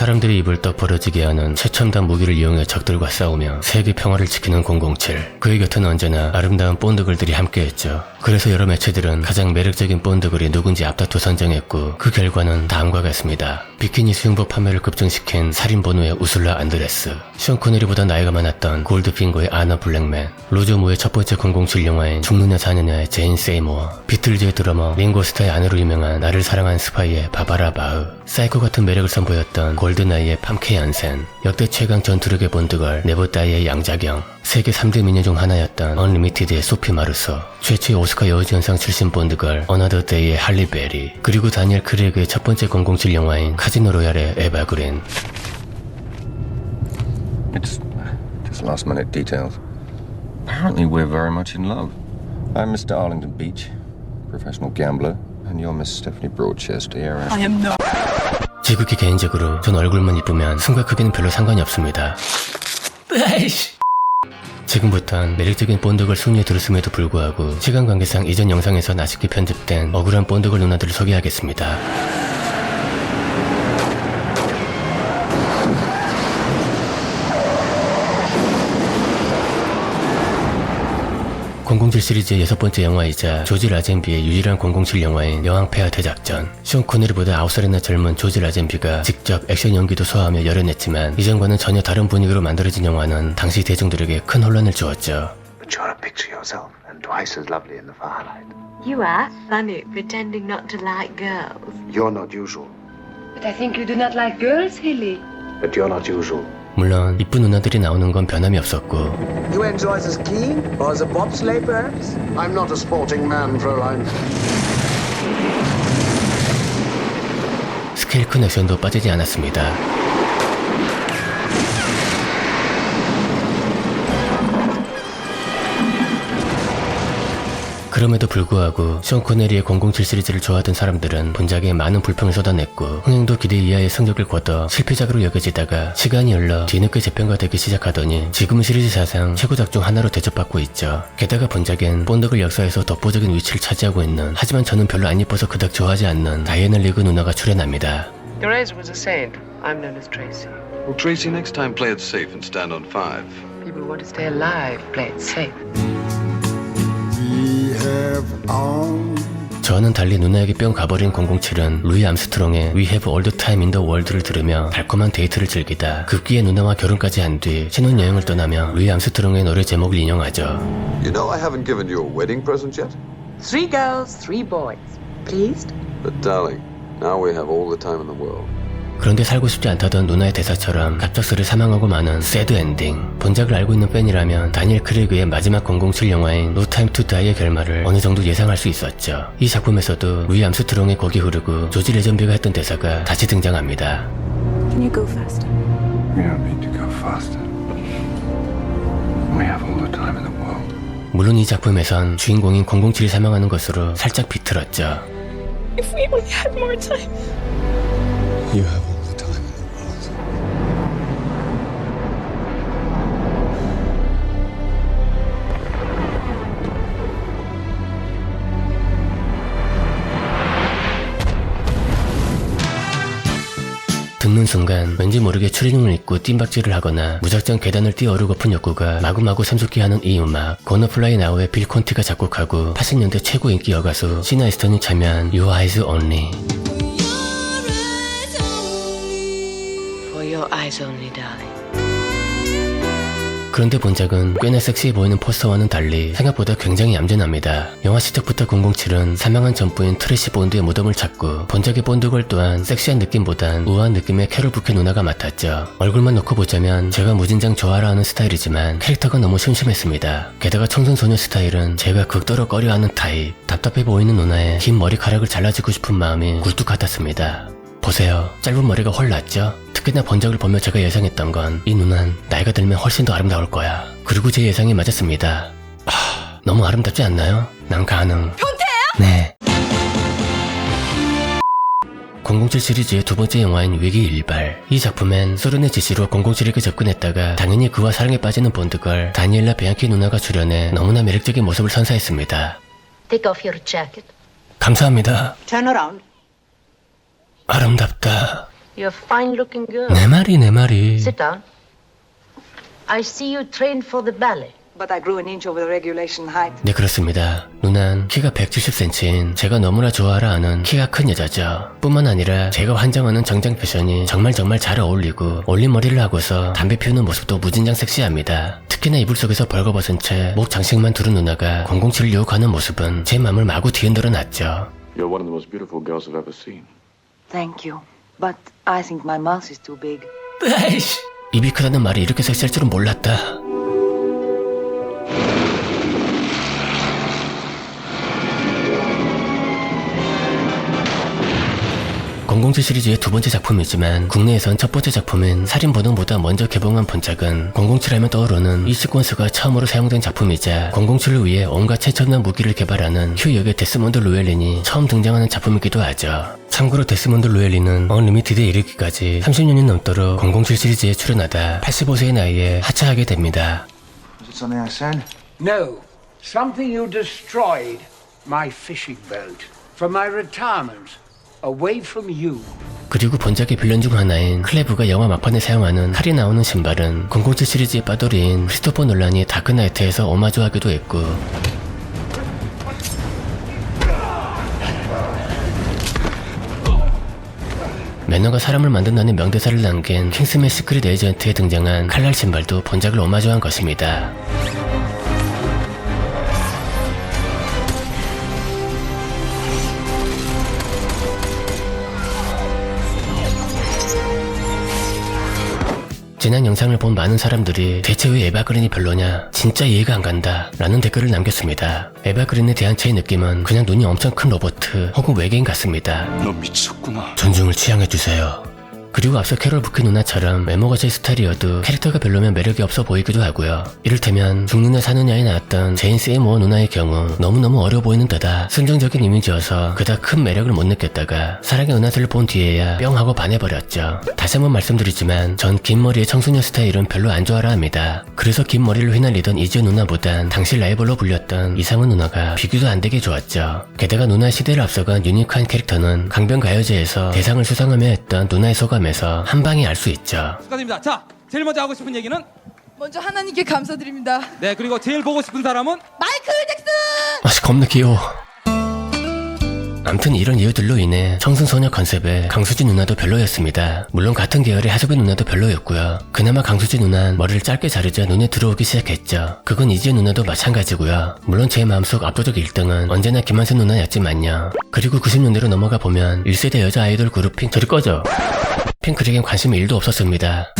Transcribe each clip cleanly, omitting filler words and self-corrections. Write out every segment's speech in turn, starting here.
사람들의 입을 떡 벌어지게 하는 최첨단 무기를 이용해 적들과 싸우며 세계 평화를 지키는 007. 그의 곁은 언제나 아름다운 본드걸들이 함께했죠. 그래서 여러 매체들은 가장 매력적인 본드걸이 누군지 앞다투 선정했고 그 결과는 다음과 같습니다. 비키니 수영복 판매를 급증시킨 살인번호의 우술라 안드레스, 션 코네리보다 나이가 많았던 골드핑거의 아나 블랙맨, 로저 무의 첫 번째 007 영화인 죽느냐 사느냐의 제인 세이모어, 비틀즈의 드러머 링고스타의 아내로 유명한 나를 사랑한 스파이의 바바라 바흐, 사이코 같은 매력을 선보였던 골드나이의 팜케 얀센, 역대 최강 전투력의 본드걸 네버다이의 양자경, 세계 3대 미녀 중 하나였던 언리미티드의 소피 마르소, 최초의 오스카 여우주연상 출신 본드걸 어나더 데이의 할리 베리, 그리고 다니엘 크레이그의 첫 번째 007 영화인 카지노 로얄의 에바 그린. It's just last minute details. Apparently we're very much in love. I'm Mr. Arlington Beach, professional gambler, and you're Miss Stephanie Broadchester here. I am not. 지극히 개인적으로 전 얼굴만 이쁘면 승과 크기는 별로 상관이 없습니다. 지금부턴 매력적인 본드걸 순위에 들었음에도 불구하고 시간 관계상 이전 영상에선 아쉽게 편집된 억울한 본드걸 누나들을 소개하겠습니다. 007 시리즈의 6번째 영화이자 조지 라젠비의 유일한 007 영화인 여왕폐하 대작전. 션 코네리보다 9살이나 젊은 조지 라젠비가 직접 액션 연기도 소화하며 열연했지만 이전과는 전혀 다른 분위기로 만들어진 영화는 당시 대중들에게 큰 혼란을 주었죠. But you're a picture yourself and twice as lovely in the firelight. You are funny, pretending not to like girls. You're not usual. But I think you do not like girls, Hilly. But you're not usual. 물론 이쁜 누나들이 나오는 건 변함이 없었고 You enjoy the skiing or the bobsleigh perhaps? I'm not a sporting man, Fräulein. 스케일 큰 액션도 빠지지 않았습니다. 그럼에도 불구하고 션 코네리의 007 시리즈를 좋아하던 사람들은 본작에 많은 불평을 쏟아냈고 흥행도 기대 이하의 성적을 거둬 실패작으로 여겨지다가 시간이 흘러 뒤늦게 재평가되기 시작하더니 지금은 시리즈 사상 최고작 중 하나로 대접받고 있죠. 게다가 본작엔 본드걸 역사에서 독보적인 위치를 차지하고 있는, 하지만 저는 별로 안 예뻐서 그닥 좋아하지 않는 다이애나 리그 누나가 출연합니다. Teresa was a saint. I'm known as Tracy. Well, Tracy, next time play it safe and stand on 5. People who want to stay alive play it safe. 저는 달리 누나에게 뿅 가버린 007은 루이 암스트롱의 We Have All the Time in the World를 들으며 달콤한 데이트를 즐기다 급기에 누나와 결혼까지 한 뒤 신혼여행을 떠나며 루이 암스트롱의 노래 제목을 인용하죠. You know I haven't given you a wedding present yet? 3 girls, 3 boys. Pleased? But darling, now we have all the time in the world. 그런데 살고 싶지 않다던 누나의 대사처럼 갑작스레 사망하고 마는 새드 엔딩. 본작을 알고 있는 팬이라면 다니엘 크레이그의 마지막 007 영화인 No Time to Die의 결말을 어느 정도 예상할 수 있었죠. 이 작품에서도 루이 암스트롱의 곡이 흐르고 조지 레전비가 했던 대사가 다시 등장합니다. Can you go faster? We don't need to go faster. We have all the time in the world. 물론 이 작품에선 주인공인 007이 사망하는 것으로 살짝 비틀었죠. If we only had more time. You have all the time in the world. 듣는 순간 왠지 모르게 추리닝을 입고 뜀박질을 하거나 무작정 계단을 뛰어오르고픈 욕구가 마구마구 샘솟게 하는 이 음악. Gonna Fly Now의 빌 콘티가 작곡하고 80년대 최고 인기 여가수 시나 이스턴이 참여한 Your Eyes Only. For your eyes only, darling. 그런데 본작은 꽤나 섹시해 보이는 포스터와는 달리 생각보다 굉장히 얌전합니다. 영화 시작부터 007은 사망한 전부인 트래시 본드의 무덤을 찾고 본작의 본드걸 또한 섹시한 느낌보단 우아한 느낌의 캐롤 부케 누나가 맡았죠. 얼굴만 놓고 보자면 제가 무진장 좋아라 하는 스타일이지만 캐릭터가 너무 심심했습니다. 게다가 청순소녀 스타일은 제가 극도로 꺼려하는 타입. 답답해 보이는 누나의 긴 머리카락을 잘라주고 싶은 마음이 굴뚝 같았습니다. 보세요. 짧은 머리가 헐 낫죠? 특히나 본작을 보며 제가 예상했던 건 이 누난 나이가 들면 훨씬 더 아름다울 거야. 그리고 제 예상이 맞았습니다. 너무 아름답지 않나요? 난 가능. 변태야? 네. 007 시리즈의 두 번째 영화인 위기 일발. 이 작품엔 소련의 지시로 007에게 접근했다가 당연히 그와 사랑에 빠지는 본드걸 다니엘라 베앙키 누나가 출연해 너무나 매력적인 모습을 선사했습니다. Take off your jacket. 감사합니다. Turn around. 아름답다. You're a fine-looking girl. 내 말이. Sit down. I see you trained for the ballet. But I grew an inch over the regulation height. 네, 그렇습니다. 누난 키가 170cm인 제가 너무나 좋아하라 하는 키가 큰 여자죠. 뿐만 아니라 제가 환장하는 정장 패션이 정말 잘 어울리고 올린 머리를 하고서 담배 피우는 모습도 무진장 섹시합니다. 특히나 이불 속에서 벌거벗은 채 목 장식만 두른 누나가 007을 유혹하는 모습은 제 맘을 마구 뒤흔들어 놨죠. You're one of the most beautiful girls I've ever seen. Thank you. But I think my mouth is too big. 에이씨, 입이 크다는 말이 이렇게 섹시할 줄은 몰랐다. 007 시리즈의 두 번째 작품이지만 국내에선 첫 번째 작품인 살인본능보다 먼저 개봉한 본작은 007하면 떠오르는 이 시퀀스가 처음으로 사용된 작품이자 007을 위해 온갖 최첨단 무기를 개발하는 휴 역의 데스몬드 루엘린이 처음 등장하는 작품이기도 하죠. 참고로 데스몬드 루엘린은 언리미티드에 이르기까지 30년이 넘도록 007 시리즈에 출연하다 85세의 나이에 하차하게 됩니다. Was it something I said? No. Something you destroyed. My fishing boat. For my retirement. Away from you. 그리고 본작의 빌런 중 하나인 클레브가 영화 막판에 사용하는 칼이 나오는 신발은 007 시리즈의 빠돌이인 크리스토퍼 놀란이 다크나이트에서 오마주하기도 했고, 매너가 사람을 만든다는 명대사를 남긴 킹스맨 시크릿 에이전트에 등장한 칼날 신발도 본작을 오마주한 것입니다. 지난 영상을 본 많은 사람들이 대체 왜 에바 그린이 별로냐, 진짜 이해가 안 간다 라는 댓글을 남겼습니다. 에바 그린에 대한 제 느낌은 그냥 눈이 엄청 큰 로봇 혹은 외계인 같습니다. 너 미쳤구나. 존중을 취향해주세요. 그리고 앞서 캐롤 부키 누나처럼 외모가 제 스타일이어도 캐릭터가 별로면 매력이 없어 보이기도 하고요. 이를테면 죽느냐 사느냐에 나왔던 제인 세이모어 누나의 경우 너무너무 어려 보이는 데다 순정적인 이미지여서 그닥 큰 매력을 못 느꼈다가 사랑의 은하수를 본 뒤에야 뿅 하고 반해버렸죠. 다시 한번 말씀드리지만 전 긴 머리의 청소년 스타일은 별로 안 좋아라 합니다. 그래서 긴 머리를 휘날리던 이지연 누나보단 당시 라이벌로 불렸던 이상은 누나가 비교도 안 되게 좋았죠. 게다가 누나의 시대를 앞서간 유니크한 캐릭터는 강변가요제에서 대상을 수상하며 했던 누나의 소감에서 한 방에 알 수 있죠. 축하드립니다. 자, 제일 먼저 하고 싶은 얘기는? 먼저 하나님께 감사드립니다. 네, 그리고 제일 보고 싶은 사람은? 마이클 잭슨! 아씨, 겁나 귀여워. 암튼 이런 이유들로 인해 청순소녀 컨셉의 강수지 누나도 별로였습니다. 물론 같은 계열의 하소비 누나도 별로였고요. 그나마 강수지 누나는 머리를 짧게 자르자 눈에 들어오기 시작했죠. 그건 이지연 누나도 마찬가지고요. 물론 제 마음속 압도적 1등은 언제나 김한선 누나였지만요. 그리고 90년대로 넘어가 보면 1세대 여자 아이돌 그룹 저리 꺼져. 핑크에겐 관심이 1도 없었습니다.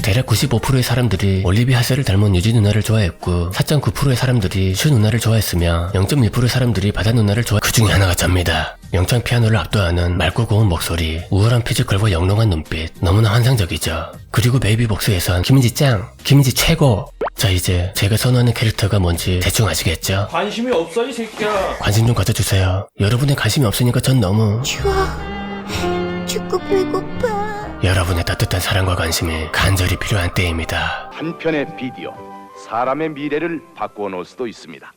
대략 95%의 사람들이 올리비아 하세를 닮은 유지 누나를 좋아했고 4.9%의 사람들이 슈 누나를 좋아했으며 0.1%의 사람들이 바다 누나를 그 중에 하나가 접니다. 영창 피아노를 압도하는 맑고 고운 목소리, 우월한 피지컬과 영롱한 눈빛, 너무나 환상적이죠. 그리고 베이비 복수에선 김은지 짱! 김은지 최고! 자, 이제 제가 선호하는 캐릭터가 뭔지 대충 아시겠죠? 관심이 없어 이 새끼야. 관심 좀 가져주세요. 여러분의 관심이 없으니까 전 너무 추워. 죽고 배고파. 여러분의 따뜻한 사랑과 관심이 간절히 필요한 때입니다. 한 편의 비디오, 사람의 미래를 바꾸어 놓을 수도 있습니다.